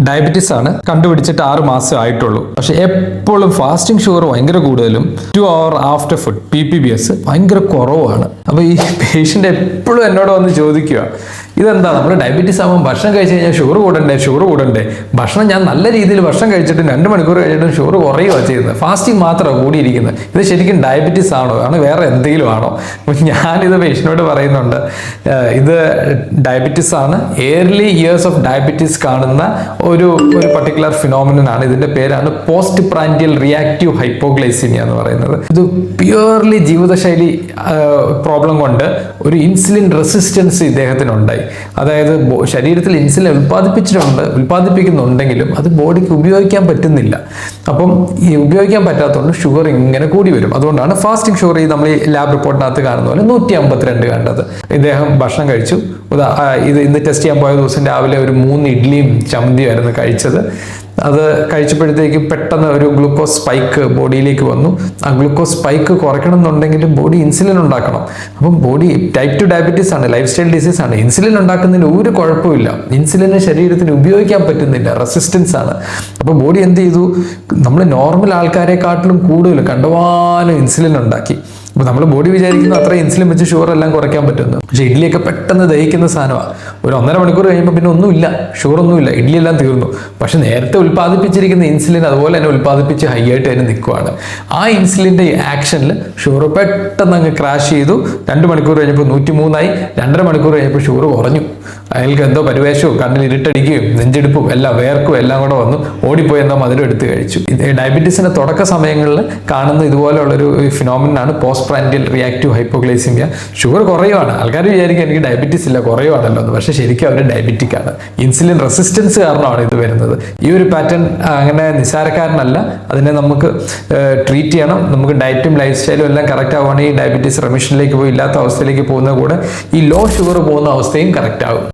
Diabetes ആണ് കണ്ടുപിടിച്ചിട്ട് 6 മാസം ആയിട്ടുള്ളൂ. പക്ഷെ എപ്പോഴും ഫാസ്റ്റിംഗ് ഷുഗർ ഭയങ്കര കൂടുതലും 2 hour ആഫ്റ്റർ ഫുഡ് PPBS ഭയങ്കര കുറവാണ്. അപ്പോൾ ഈ പേഷ്യൻ്റ് എപ്പോഴും എന്നോട് വന്ന് ചോദിക്കുക, ഇതെന്താ നമ്മൾ ഡയബറ്റീസ് ആകുമ്പോൾ ഭക്ഷണം കഴിച്ച് കഴിഞ്ഞാൽ ഷുഗർ കൂടണ്ടേ, ഭക്ഷണം ഞാൻ നല്ല രീതിയിൽ ഭക്ഷണം കഴിച്ചിട്ട് 2 മണിക്കൂർ കഴിഞ്ഞിട്ടും ഷുഗർ കുറയുകയാണ് ചെയ്യുന്നത്, ഫാസ്റ്റിംഗ് മാത്രമാണ് കൂടിയിരിക്കുന്നത്, ഇത് ശരിക്കും ഡയബറ്റീസ് ആണോ ആണ് വേറെ എന്തെങ്കിലും ആണോ? ഞാനിത് പേഷ്യനോട് പറയുന്നുണ്ട്, ഇത് ഡയബറ്റീസ് ആണ്. ഏർലി ഇയേഴ്സ് ഓഫ് ഡയബറ്റീസ് കാണുന്ന ഒരു പർട്ടിക്കുലർ ഫിനോമിനൻ ആണ്. ഇതിന്റെ പേരാണ് പോസ്റ്റ് പ്രാൻഡിയൽ റിയാക്റ്റീവ് ഹൈപ്പോഗ്ലൈസീമിയ എന്ന് പറയുന്നത്. ഇത് പ്യുവർലി ജീവിതശൈലി പ്രോബ്ലം കൊണ്ട് ഒരു ഇൻസുലിൻ റെസിസ്റ്റൻസ് ഇദ്ദേഹത്തിനുണ്ടായി. അതായത് ശരീരത്തിൽ ഇൻസുലിൻ ഉൽപ്പാദിപ്പിക്കുന്നുണ്ടെങ്കിലും അത് ബോഡിക്ക് ഉപയോഗിക്കാൻ പറ്റുന്നില്ല. അപ്പം ഈ ഉപയോഗിക്കാൻ പറ്റാത്തതുകൊണ്ട് ഷുഗർ ഇങ്ങനെ കൂടി വരും. അതുകൊണ്ടാണ് ഫാസ്റ്റിംഗ് ഷുഗർ നമ്മൾ ഈ ലാബ് റിപ്പോർട്ടിനകത്ത് കാണുന്ന പോലെ 152 കണ്ടത്. ഇദ്ദേഹം ഭക്ഷണം കഴിച്ചു. ഇന്ന് ടെസ്റ്റ് ചെയ്യാൻ പോയ ദിവസം രാവിലെ ഒരു 3 ഇഡ്ഡലിയും ചമ്മന്തിയുമായിരുന്നു കഴിച്ചത്. അത് കഴിച്ചപ്പോഴത്തേക്ക് പെട്ടെന്ന് ഒരു ഗ്ലൂക്കോസ് സ്പൈക്ക് ബോഡിയിലേക്ക് വന്നു. ആ ഗ്ലൂക്കോസ് സ്പൈക്ക് കുറയ്ക്കണം എന്നുണ്ടെങ്കിൽ ബോഡി ഇൻസുലിൻ ഉണ്ടാക്കണം. അപ്പം ബോഡി ടൈപ്പ് 2 ഡയബറ്റീസ് ആണ്, ലൈഫ് സ്റ്റൈൽ ഡിസീസ് ആണ്. ഇൻസുലിൻ ഉണ്ടാക്കുന്നതിന് ഒരു കുഴപ്പമില്ല, ഇൻസുലിന് ശരീരത്തിന് ഉപയോഗിക്കാൻ പറ്റുന്നില്ല, റെസിസ്റ്റൻസ് ആണ്. അപ്പോൾ ബോഡി എന്ത് ചെയ്തു, നമ്മൾ നോർമൽ ആൾക്കാരെക്കാട്ടിലും കൂടുതൽ കണ്ടമാനം ഇൻസുലിൻ ഉണ്ടാക്കി. അപ്പോൾ നമ്മൾ ബോഡി വിചാരിക്കുന്നു അത്ര ഇൻസുലിൻ വെച്ച് ഷുഗർ എല്ലാം കുറയ്ക്കാൻ പറ്റുന്നു. പക്ഷേ ഇഡ്ഡലിയൊക്കെ പെട്ടെന്ന് ദഹിക്കുന്ന സാധനമാണ്. ഒരു 1.5 മണിക്കൂർ കഴിയുമ്പോൾ പിന്നെ ഒന്നുമില്ല, ഷുഗർ ഒന്നുമില്ല, ഇഡ്ഡലി എല്ലാം തീർന്നു. പക്ഷെ നേരത്തെ ഉൽപ്പാദിപ്പിച്ചിരിക്കുന്ന ഇൻസുലിൻ അതുപോലെ തന്നെ ഉൽപ്പാദിപ്പിച്ച് ഹൈ ആയിട്ട് തന്നെ നിൽക്കുവാണ്. ആ ഇൻസുലിൻ്റെ ആക്ഷനിൽ ഷുഗർ പെട്ടെന്ന് അങ്ങ് ക്രാഷ് ചെയ്തു. 2 മണിക്കൂർ കഴിഞ്ഞപ്പോൾ 103 ആയി. 2.5 മണിക്കൂർ കഴിഞ്ഞപ്പോൾ ഷുഗർ കുറഞ്ഞു. അയാൾക്ക് എന്തോ പരിവേഷവും കണ്ണിൽ ഇരുട്ടടിക്കുകയും നെഞ്ചെടുപ്പും എല്ലാം വേർക്കും എല്ലാം കൂടെ വന്നു. ഓടിപ്പോയി എന്തോ മധുരം എടുത്ത് കഴിച്ചു. ഡയബറ്റീസിന്റെ തുടക്ക സമയങ്ങളിൽ കാണുന്ന ഇതുപോലെയുള്ളൊരു ഫിനോമിനാണ് postprandial reactive hypoglycaemia. Sugar കുറയുവാണ്, ആൾക്കാർ വിചാരിക്കും എനിക്ക് ഡയബറ്റീസ് ഇല്ല, കുറയുവാണല്ലോ എന്ന്. പക്ഷേ ശരിക്കും അവർ ഡയബറ്റിക് ആണ്. ഇൻസുലിൻ റെസിസ്റ്റൻസ് കാരണമാണ് ഇത് വരുന്നത്. ഈ ഒരു പാറ്റേൺ അങ്ങനെ നിസ്സാരക്കാരനല്ല. അതിനെ നമുക്ക് ട്രീറ്റ് ചെയ്യണം. നമുക്ക് ഡയറ്റും ലൈഫ് സ്റ്റൈലും എല്ലാം കറക്റ്റ് ആവുകയാണെങ്കിൽ ഡയബറ്റീസ് റെമിഷനിലേക്ക് പോയി ഇല്ലാത്ത അവസ്ഥയിലേക്ക് പോകുന്ന കൂടെ ഈ ലോ ഷുഗർ പോകുന്ന അവസ്ഥയും കറക്റ്റ് ആകും.